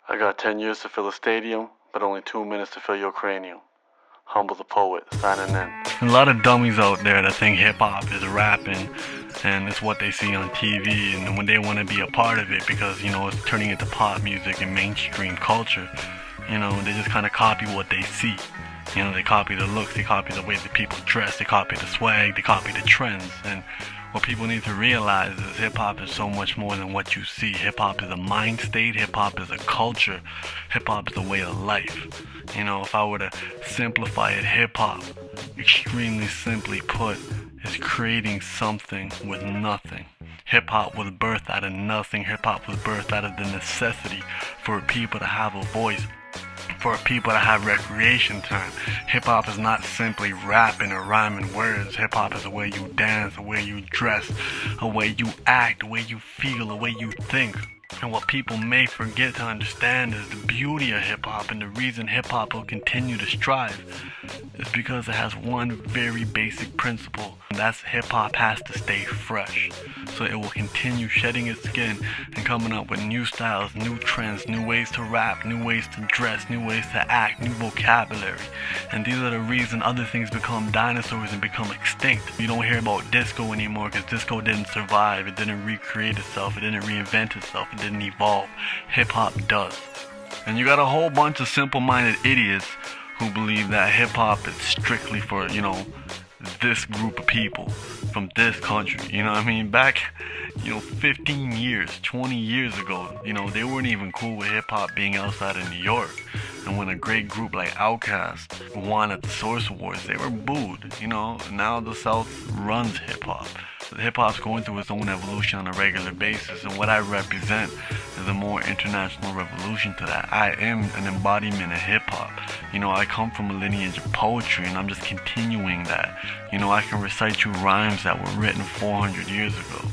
I got 10 years to fill a stadium, but only 2 minutes to fill your cranium. Humble the poet, signing in. A lot of dummies out there that think hip-hop is rapping and it's what they see on TV, and when they want to be a part of it because, it's turning into pop music and mainstream culture, they just kind of copy what they see. They copy the looks, they copy the way that people dress, they copy the swag, they copy the trends. And what people need to realize is hip-hop is so much more than what you see. Hip-hop is a mind state, hip-hop is a culture, hip-hop is a way of life. If I were to simplify it, hip-hop, extremely simply put, is creating something with nothing. Hip-hop was birthed out of nothing. Hip-hop was birthed out of the necessity for people to have a voice, for people to have recreation time. Hip-hop is not simply rapping or rhyming words. Hip-hop is the way you dance, the way you dress, the way you act, the way you feel, the way you think. And what people may forget to understand is the beauty of hip-hop, and the reason hip-hop will continue to strive is because it has one very basic principle, and that's hip-hop has to stay fresh. So it will continue shedding its skin and coming up with new styles, new trends, new ways to rap, new ways to dress, new ways to act, new vocabulary. And these are the reason other things become dinosaurs and become extinct. You don't hear about disco anymore because disco didn't survive, it didn't recreate itself, it didn't reinvent itself, it didn't evolve. Hip-hop does. And you got a whole bunch of simple-minded idiots who believe that hip-hop is strictly for, this group of people from this country. Back, 15 years, 20 years ago, they weren't even cool with hip-hop being outside of New York. And when a great group like Outkast won at the Source Awards, they were booed. Now the South runs hip-hop. Hip-hop's going through its own evolution on a regular basis, and what I represent is a more international revolution to that. I am an embodiment of hip-hop. I come from a lineage of poetry, and I'm just continuing that. I can recite you rhymes that were written 400 years ago.